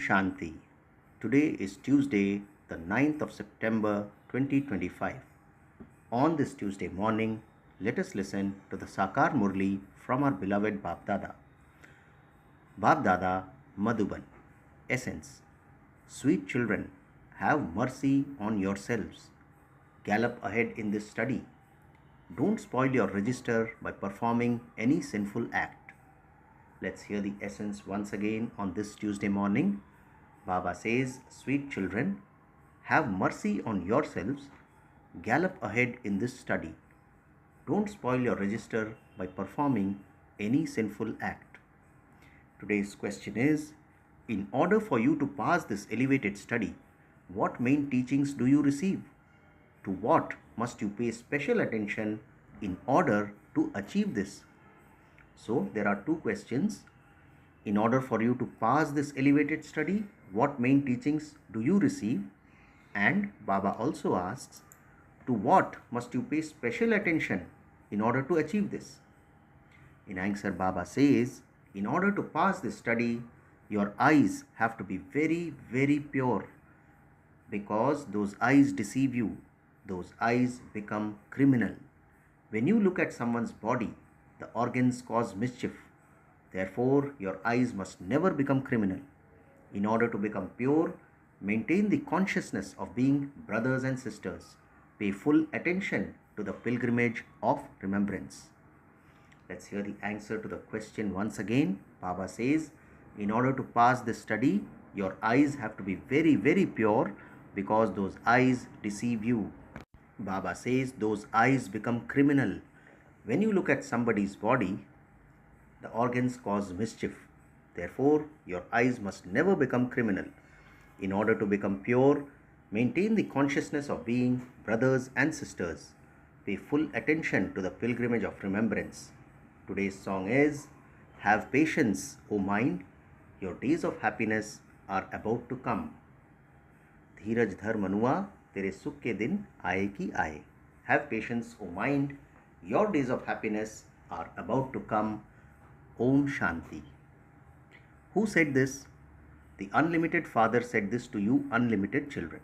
Shanti. Today is Tuesday, the 9th of September 2025. On this Tuesday morning, let us listen to the Sakar Murli from our beloved Bap Dada. Bap Dada, Madhuban. Essence. Sweet children, have mercy on yourselves. Gallop ahead in this study. Don't spoil your register by performing any sinful act. Let's hear the essence once again on this Tuesday morning. Baba says, sweet children, have mercy on yourselves. Gallop ahead in this study. Don't spoil your register by performing any sinful act. Today's question is, in order for you to pass this elevated study, what main teachings do you receive? To what must you pay special attention in order to achieve this? So there are two questions. In order for you to pass this elevated study, what main teachings do you receive? And Baba also asks, to what must you pay special attention in order to achieve this? In answer, Baba says, in order to pass this study, your eyes have to be very, very pure, because those eyes deceive you. Those eyes become criminal. When you look at someone's body, the organs cause mischief. Therefore, your eyes must never become criminal. In order to become pure, maintain the consciousness of being brothers and sisters. Pay full attention to the pilgrimage of remembrance. Let's hear the answer to the question once again. Baba says, in order to pass this study, your eyes have to be very, very pure, because those eyes deceive you. Baba says those eyes become criminal. When you look at somebody's body, the organs cause mischief. Therefore, your eyes must never become criminal. In order to become pure, maintain the consciousness of being brothers and sisters. Pay full attention to the pilgrimage of remembrance. Today's song is, have patience, O mind, your days of happiness are about to come. धीरज धर मनुआ, तेरे सुख के दिन आए की आए. Have patience, O mind, your days of happiness are about to come. Om Shanti. Who said this? The unlimited Father said this to you unlimited children.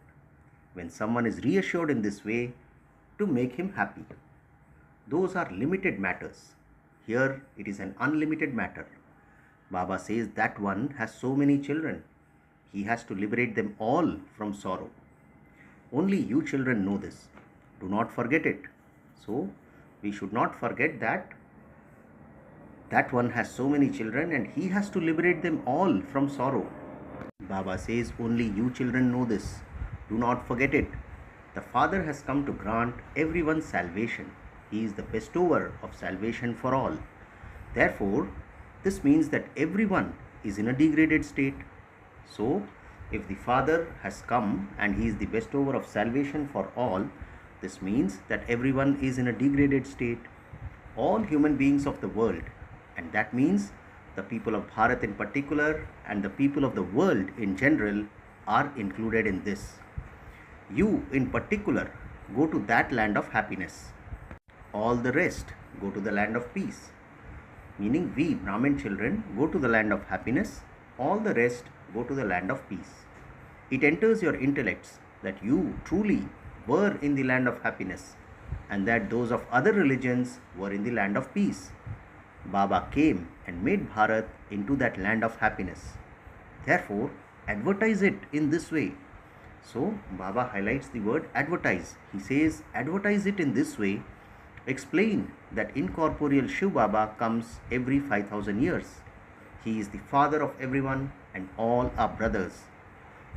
When someone is reassured in this way, to make him happy. Those are limited matters. Here it is an unlimited matter. Baba says that one has so many children. He has to liberate them all from sorrow. Only you children know this. Do not forget it. So, we should not forget that one has so many children and he has to liberate them all from sorrow. Baba says only you children know this. Do not forget it. The Father has come to grant everyone's salvation. He is the bestower of salvation for all. Therefore, this means that everyone is in a degraded state. So, if the Father has come and he is the bestower of salvation for all, this means that everyone is in a degraded state. All human beings of the world, and that means the people of Bharat in particular and the people of the world in general, are included in this. You in particular go to that land of happiness. All the rest go to the land of peace. Meaning we Brahmin children go to the land of happiness, all the rest go to the land of peace. It enters your intellects that you truly were in the land of happiness and that those of other religions were in the land of peace. Baba came and made Bharat into that land of happiness. Therefore, advertise it in this way. So, Baba highlights the word advertise. He says, advertise it in this way. Explain that incorporeal Shiv Baba comes every 5,000 years. He is the father of everyone and all are brothers.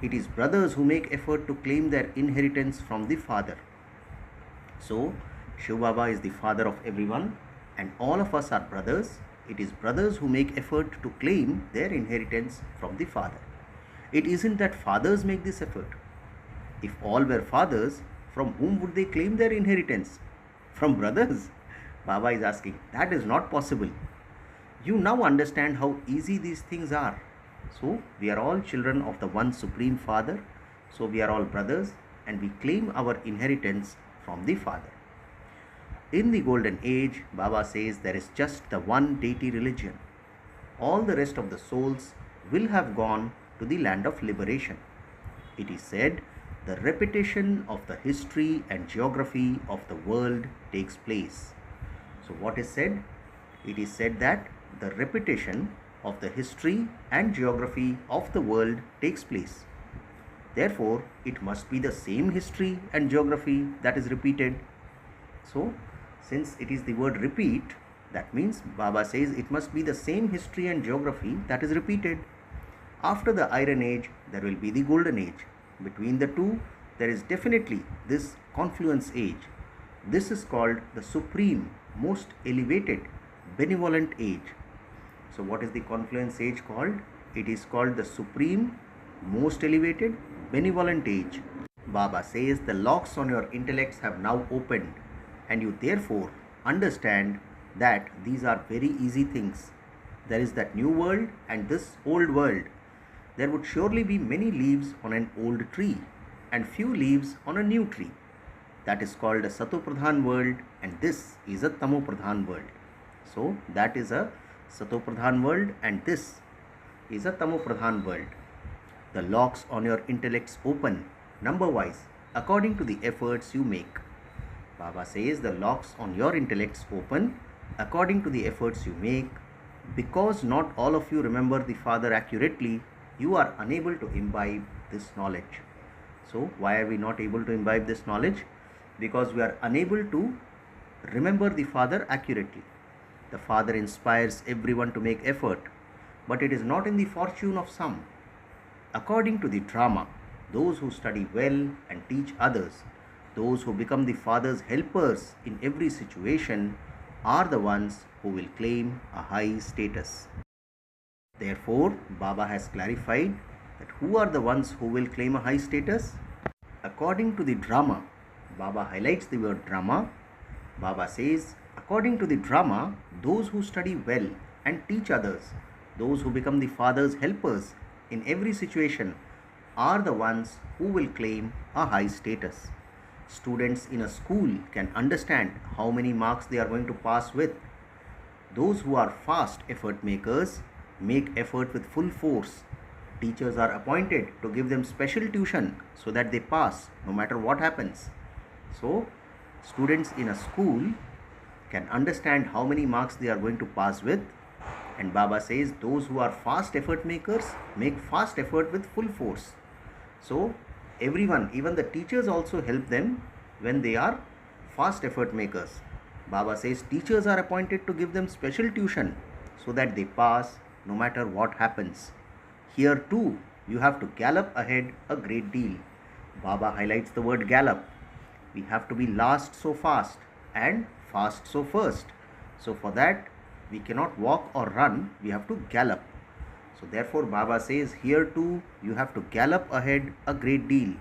It is brothers who make effort to claim their inheritance from the father. So, Shiv Baba is the father of everyone and all of us are brothers. It is brothers who make effort to claim their inheritance from the father. It isn't that fathers make this effort. If all were fathers, from whom would they claim their inheritance? From brothers? Baba is asking, that is not possible. You now understand how easy these things are. So, we are all children of the one Supreme Father. So, we are all brothers and we claim our inheritance from the Father. In the golden age, Baba says there is just the one deity religion. All the rest of the souls will have gone to the land of liberation. It is said the repetition of the history and geography of the world takes place. So, what is said? It is said that the repetition of the history and geography of the world takes place. Therefore, it must be the same history and geography that is repeated. So, since it is the word repeat, that means Baba says it must be the same history and geography that is repeated. After the Iron Age, there will be the Golden Age. Between the two, there is definitely this confluence age. This is called the supreme, most elevated, benevolent age. So, what is the confluence age called? It is called the supreme, most elevated, benevolent age. Baba says the locks on your intellects have now opened, and you therefore understand that these are very easy things. There is that new world and this old world. There would surely be many leaves on an old tree and few leaves on a new tree. That is called a Satopradhan world, and this is a Tamopradhan world. So, that is a Satopradhan world and this is a Tamopradhan world. The locks on your intellects open, number wise, according to the efforts you make. Baba says the locks on your intellects open according to the efforts you make. Because not all of you remember the Father accurately, you are unable to imbibe this knowledge. So, why are we not able to imbibe this knowledge? Because we are unable to remember the Father accurately. The Father inspires everyone to make effort, but it is not in the fortune of some. According to the drama, those who study well and teach others, those who become the Father's helpers in every situation, are the ones who will claim a high status. Therefore, Baba has clarified that who are the ones who will claim a high status? According to the drama, Baba highlights the word drama. Baba says, according to the drama, those who study well and teach others, those who become the Father's helpers in every situation, are the ones who will claim a high status. Students in a school can understand how many marks they are going to pass with. Those who are fast effort makers make effort with full force. Teachers are appointed to give them special tuition so that they pass no matter what happens. So, students in a school can understand how many marks they are going to pass with, and Baba says those who are fast effort makers make fast effort with full force. So, everyone, even the teachers also help them when they are fast effort makers. Baba says teachers are appointed to give them special tuition so that they pass no matter what happens. Here too, you have to gallop ahead a great deal. Baba highlights the word gallop. We have to be last so fast and fast so first. So for that, we cannot walk or run, we have to gallop. So therefore, Baba says here too, you have to gallop ahead a great deal.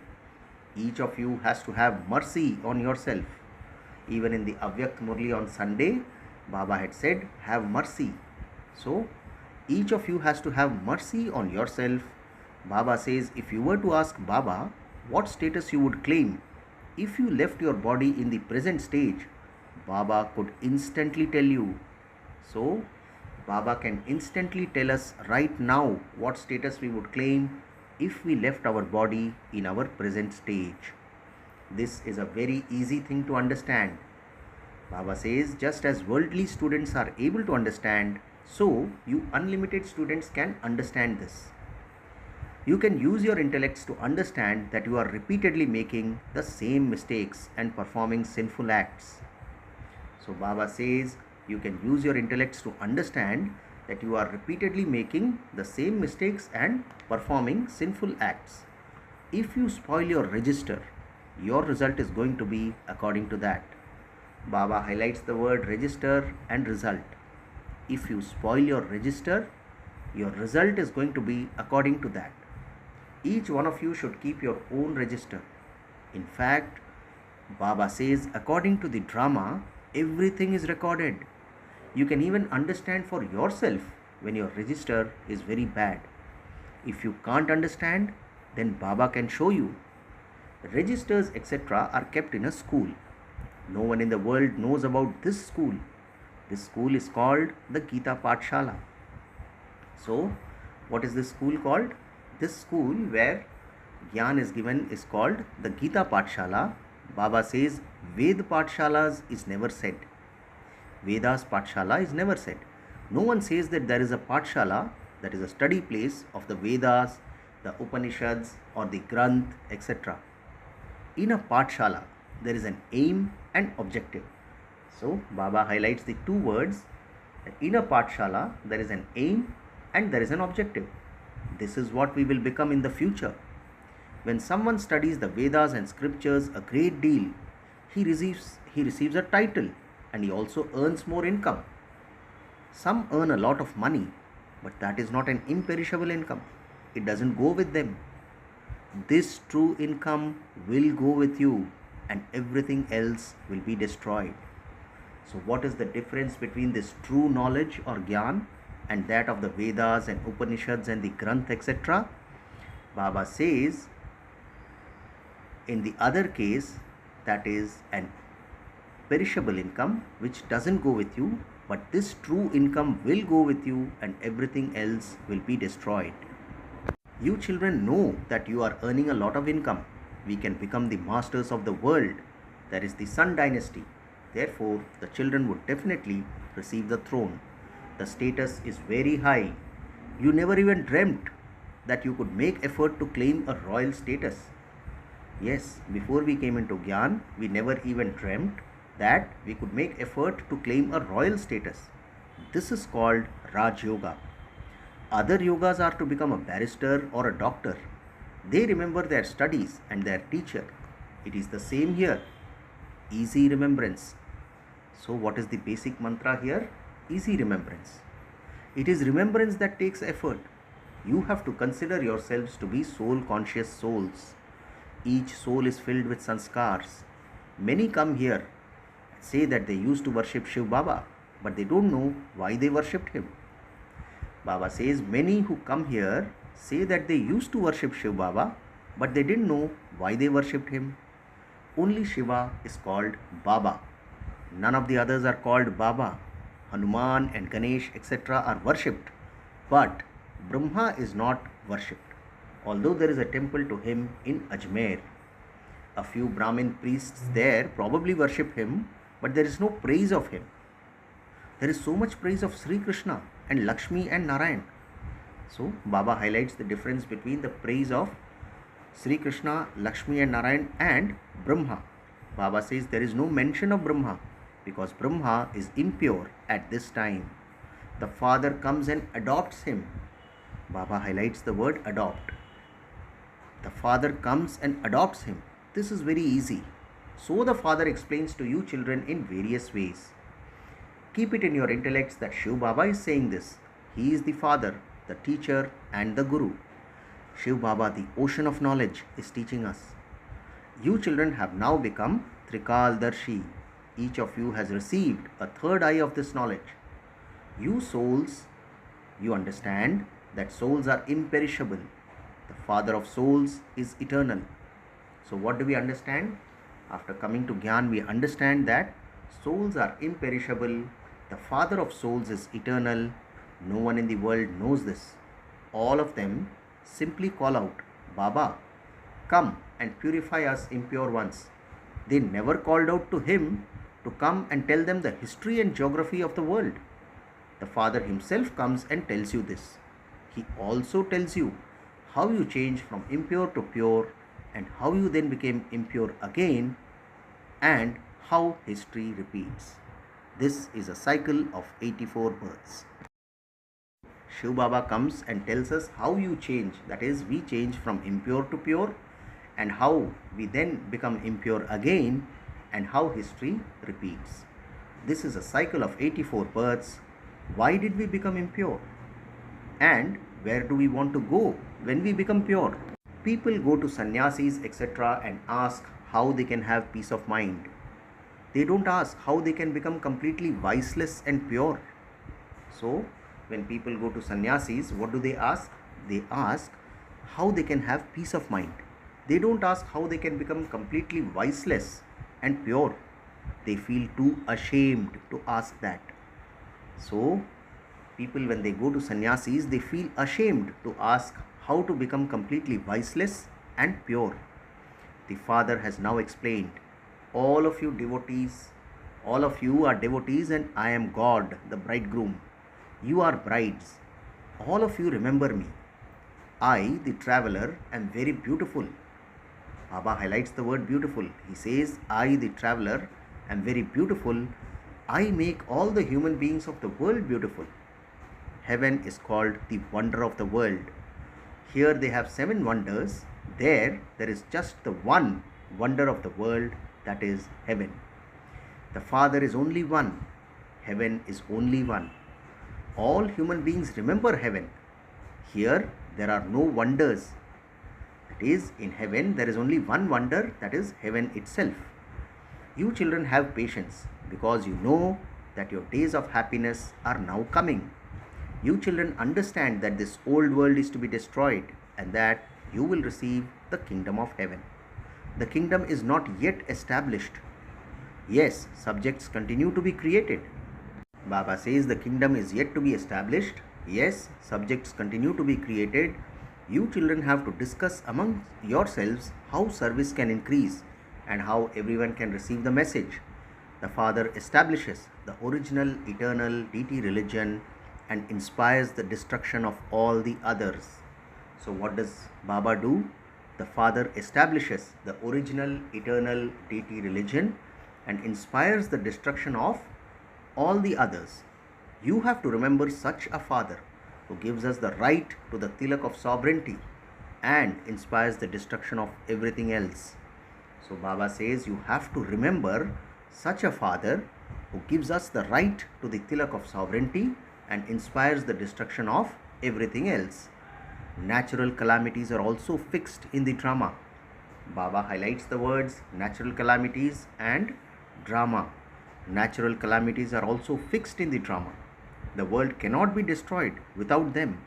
Each of you has to have mercy on yourself. Even in the Avyakt Murli on Sunday, Baba had said, have mercy. So, each of you has to have mercy on yourself. Baba says, if you were to ask Baba what status you would claim if you left your body in the present stage, Baba could instantly tell you. So, Baba can instantly tell us right now what status we would claim if we left our body in our present stage. This is a very easy thing to understand. Baba says, just as worldly students are able to understand, so you unlimited students can understand this. You can use your intellects to understand that you are repeatedly making the same mistakes and performing sinful acts. So Baba says, you can use your intellects to understand that you are repeatedly making the same mistakes and performing sinful acts. If you spoil your register, your result is going to be according to that. Baba highlights the word register and result. If you spoil your register, your result is going to be according to that. Each one of you should keep your own register. In fact, Baba says according to the drama, everything is recorded. You can even understand for yourself when your register is very bad. If you can't understand, then Baba can show you. Registers etc. are kept in a school. No one in the world knows about this school. This school is called the Gita Pathshala. So, what is this school called? This school where Gyan is given is called the Gita Pathshala. Baba says Ved Pathshalas is never said. Vedas Pathshala is never said. No one says that there is a Pathshala, that is a study place of the Vedas, the Upanishads or the Granth, etc. In a Pathshala, there is an aim and objective. So, Baba highlights the two words that in a Pathshala, there is an aim and there is an objective. This is what we will become in the future. When someone studies the Vedas and scriptures a great deal, he receives a title and he also earns more income. Some earn a lot of money, but that is not an imperishable income. It doesn't go with them. This true income will go with you and everything else will be destroyed. So what is the difference between this true knowledge or Gyan and that of the Vedas and Upanishads and the Granth, etc.? Baba says, in the other case, that is an perishable income which doesn't go with you, but this true income will go with you and everything else will be destroyed. You children know that you are earning a lot of income. We can become the masters of the world. That is the Sun dynasty. Therefore, the children would definitely receive the throne. The status is very high. You never even dreamt that you could make effort to claim a royal status. Yes, before we came into Gyan, we never even dreamt that we could make effort to claim a royal status. This is called Raj Yoga. Other yogas are to become a barrister or a doctor. They remember their studies and their teacher. It is the same here. Easy remembrance. So what is the basic mantra here? Easy remembrance. It is remembrance that takes effort. You have to consider yourselves to be soul conscious souls. Each soul is filled with sanskars. Many come here and say that they used to worship Shiv Baba, but they don't know why they worshipped him. Baba says many who come here say that they used to worship Shiv Baba, but they didn't know why they worshipped him. Only Shiva is called Baba. None of the others are called Baba. Hanuman and Ganesh, etc. are worshipped, but Brahma is not worshipped, although there is a temple to him in Ajmer. A few Brahmin priests there probably worship him, but there is no praise of him. There is so much praise of Sri Krishna and Lakshmi and Narayan. So Baba highlights the difference between the praise of Sri Krishna, Lakshmi and Narayan and Brahma. Baba says there is no mention of Brahma because Brahma is impure at this time. The father comes and adopts him. Baba highlights the word adopt. The father comes and adopts him. This is very easy. So the father explains to you children in various ways. Keep it in your intellects that Shiv Baba is saying this. He is the father, the teacher and the guru. Shiv Baba, the ocean of knowledge, is teaching us. You children have now become Trikaldarshi. Each of you has received a third eye of this knowledge. You souls, you understand that souls are imperishable. The Father of souls is eternal. So what do we understand? After coming to Gyan, we understand that souls are imperishable. The Father of souls is eternal. No one in the world knows this. All of them simply call out, Baba, come and purify us impure ones. They never called out to him to come and tell them the history and geography of the world. The Father himself comes and tells you this. He also tells you how you change from impure to pure and how you then became impure again and how history repeats. This is a cycle of 84 births. Shiv Baba comes and tells us how you change, that is, we change from impure to pure, and how we then become impure again, and how history repeats. This is a cycle of 84 births. Why did we become impure? And where do we want to go when we become pure? People go to sannyasis, etc., and ask how they can have peace of mind. They don't ask how they can become completely viceless and pure. So, when people go to sannyasis, what do they ask? They ask how they can have peace of mind. They don't ask how they can become completely viceless and pure. They feel too ashamed to ask that. So, people when they go to sannyasis, they feel ashamed to ask how to become completely viceless and pure. The Father has now explained, all of you devotees, all of you are devotees and I am God, the bridegroom. You are brides. All of you remember me. I, the traveler, am very beautiful. Baba highlights the word beautiful. He says, I, the traveler, am very beautiful. I make all the human beings of the world beautiful. Heaven is called the wonder of the world. Here they have 7 wonders. There is just the one wonder of the world, that is heaven. The Father is only one. Heaven is only one. All human beings remember heaven. Here there are no wonders. That is, in heaven there is only one wonder, that is heaven itself. You children have patience because you know that your days of happiness are now coming. You children understand that this old world is to be destroyed and that you will receive the kingdom of heaven. The kingdom is not yet established. Yes, subjects continue to be created. Baba says the kingdom is yet to be established. Yes, subjects continue to be created. You children have to discuss among yourselves how service can increase and how everyone can receive the message. The Father establishes the original eternal deity religion and inspires the destruction of all the others. So what does Baba do? The Father establishes the original eternal deity religion and inspires the destruction of all the others. You have to remember such a Father who gives us the right to the tilak of sovereignty and inspires the destruction of everything else. So Baba says you have to remember such a Father who gives us the right to the tilak of sovereignty and inspires the destruction of everything else. Natural calamities are also fixed in the drama. Baba highlights the words natural calamities and drama. Natural calamities are also fixed in the drama. The world cannot be destroyed without them.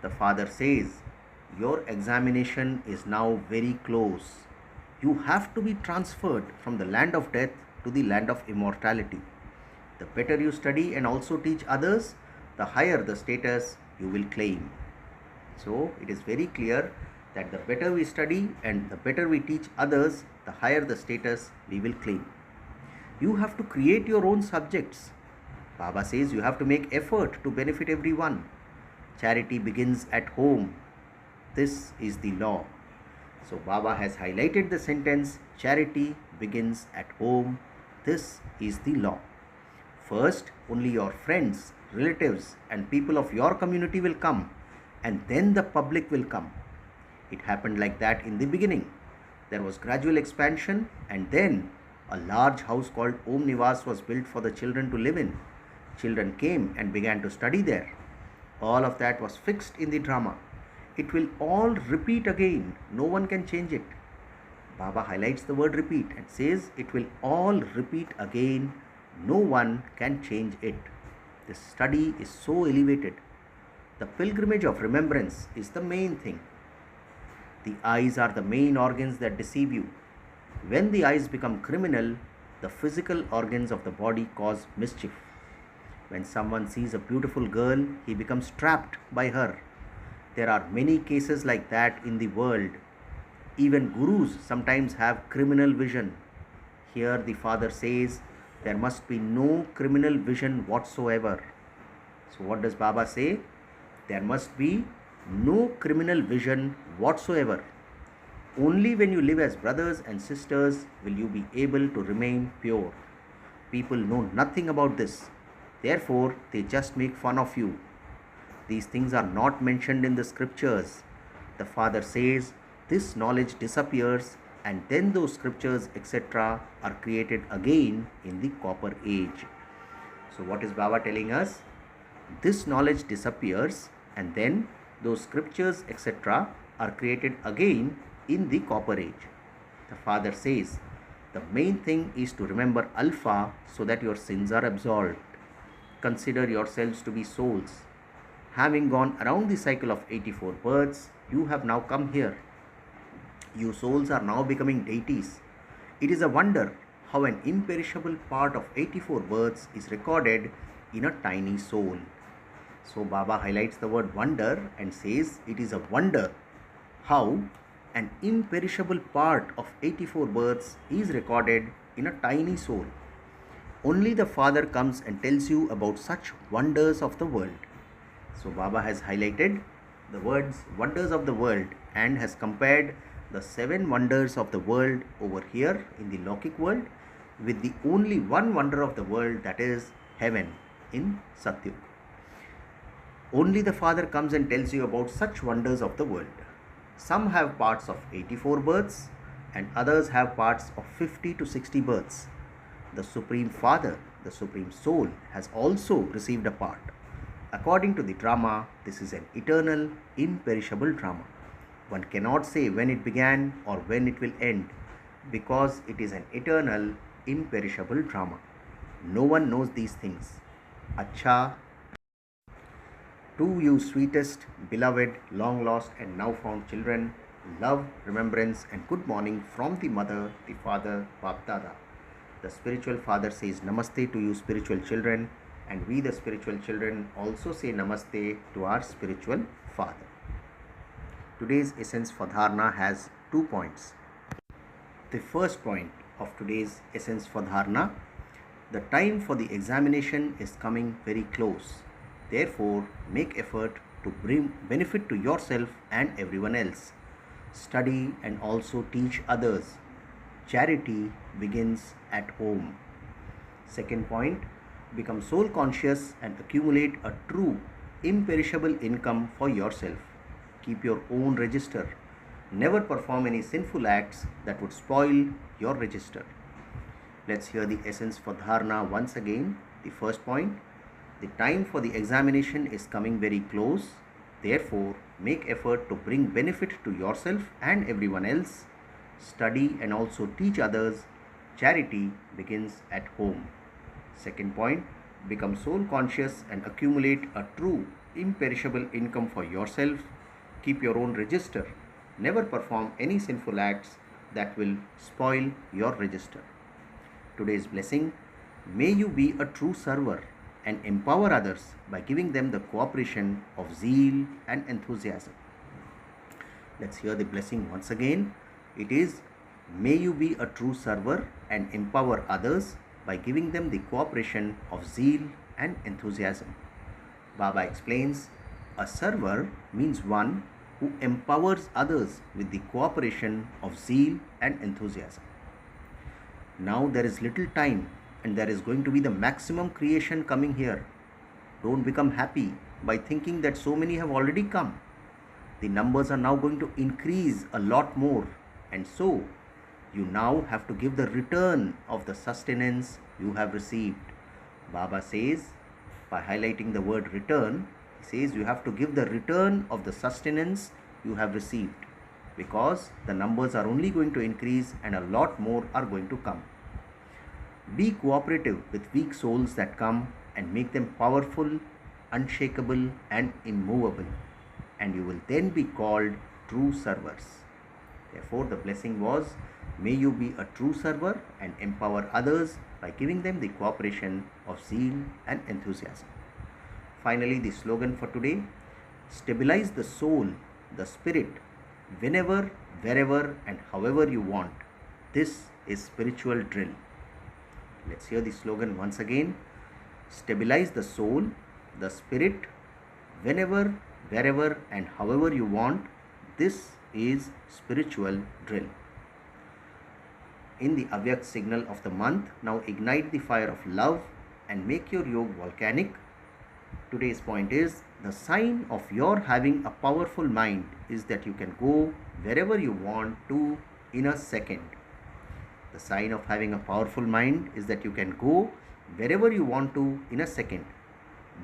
The Father says, your examination is now very close. You have to be transferred from the land of death to the land of immortality. The better you study and also teach others, the higher the status you will claim. So it is very clear that the better we study and the better we teach others, the higher the status we will claim. You have to create your own subjects. Baba says you have to make effort to benefit everyone. Charity begins at home. This is the law. So Baba has highlighted the sentence, charity begins at home. This is the law. First, only your friends, relatives and people of your community will come, and then the public will come. It happened like that in the beginning. There was gradual expansion, and then a large house called Om Nivas was built for the children to live in. Children came and began to study there. All of that was fixed in the drama. It will all repeat again. No one can change it. Baba highlights the word repeat and says it will all repeat again. No one can change it. This study is so elevated. The pilgrimage of remembrance is the main thing. The eyes are the main organs that deceive you. When the eyes become criminal, the physical organs of the body cause mischief. When someone sees a beautiful girl, he becomes trapped by her. There are many cases like that in the world. Even gurus sometimes have criminal vision. Here the Father says there must be no criminal vision whatsoever. So what does Baba say? There must be no criminal vision whatsoever. Only when you live as brothers and sisters will you be able to remain pure. People know nothing about this. Therefore, they just make fun of you. These things are not mentioned in the scriptures. The Father says this knowledge disappears and then those scriptures etc. are created again in the copper age. So what is Baba telling us? This knowledge disappears and then those scriptures etc. are created again in the copper age. The Father says the main thing is to remember Alpha so that your sins are absolved. Consider yourselves to be souls. Having gone around the cycle of 84 births, you have now come here. You souls are now becoming deities. It is a wonder how an imperishable part of 84 births is recorded in a tiny soul. So Baba highlights the word wonder and says it is a wonder how an imperishable part of 84 births is recorded in a tiny soul. Only the Father comes and tells you about such wonders of the world. So Baba has highlighted the words wonders of the world and has compared the 7 wonders of the world over here in the Lokik world with the only one wonder of the world, that is heaven in Satyug. Only the Father comes and tells you about such wonders of the world. Some have parts of 84 births and others have parts of 50 to 60 births. The Supreme Father, the Supreme Soul, has also received a part. According to the drama, this is an eternal, imperishable drama. One cannot say when it began or when it will end because it is an eternal, imperishable drama. No one knows these things. Acha, to you sweetest, beloved, long lost and now found children, love, remembrance and good morning from the mother, the father, Bap Dada. The spiritual father says namaste to you spiritual children, and we the spiritual children also say namaste to our spiritual father. Today's essence for dharana has 2 points. The first point of today's essence for dharana: the time for the examination is coming very close. Therefore, make effort to bring benefit to yourself and everyone else. Study and also teach others. Charity begins at home. Second point, become soul conscious and accumulate a true, imperishable income for yourself. Keep your own register. Never perform any sinful acts that would spoil your register. Let's hear the essence for dharana once again. The first point, the time for the examination is coming very close. Therefore, make effort to bring benefit to yourself and everyone else. Study and also teach others. Charity begins at home. Second point, become soul conscious and accumulate a true, imperishable income for yourself. Keep your own register. Never perform any sinful acts that will spoil your register. Today's blessing: may you be a true server and empower others by giving them the cooperation of zeal and enthusiasm. Let's hear the blessing once again. It is, may you be a true server and empower others by giving them the cooperation of zeal and enthusiasm. Baba explains, a server means one who empowers others with the cooperation of zeal and enthusiasm. Now there is little time and there is going to be the maximum creation coming here. Don't become happy by thinking that so many have already come. The numbers are now going to increase a lot more, and so you now have to give the return of the sustenance you have received. Baba says, by highlighting the word return, he says you have to give the return of the sustenance you have received, because the numbers are only going to increase and a lot more are going to come. Be cooperative with weak souls that come and make them powerful, unshakable and immovable, and you will then be called true servers. Therefore, the blessing was, may you be a true server and empower others by giving them the cooperation of zeal and enthusiasm. Finally, the slogan for today: stabilize the soul, the spirit, whenever, wherever and however you want. This is spiritual drill. Let's hear the slogan once again. Stabilize the soul, the spirit, whenever, wherever and however you want. This is spiritual drill. In the Avyak signal of the month, now ignite the fire of love and make your yoga volcanic. Today's point is, the sign of your having a powerful mind is that you can go wherever you want to in a second. The sign of having a powerful mind is that you can go wherever you want to in a second.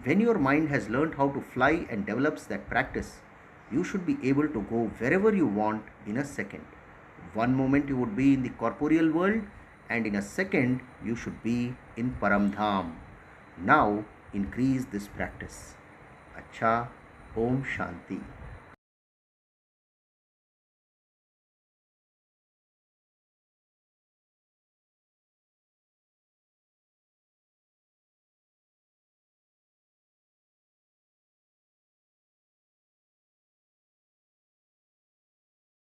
When your mind has learned how to fly and develops that practice, you should be able to go wherever you want in a second. One moment you would be in the corporeal world, and in a second you should be in Paramdham. Now increase this practice. Acha, Om Shanti.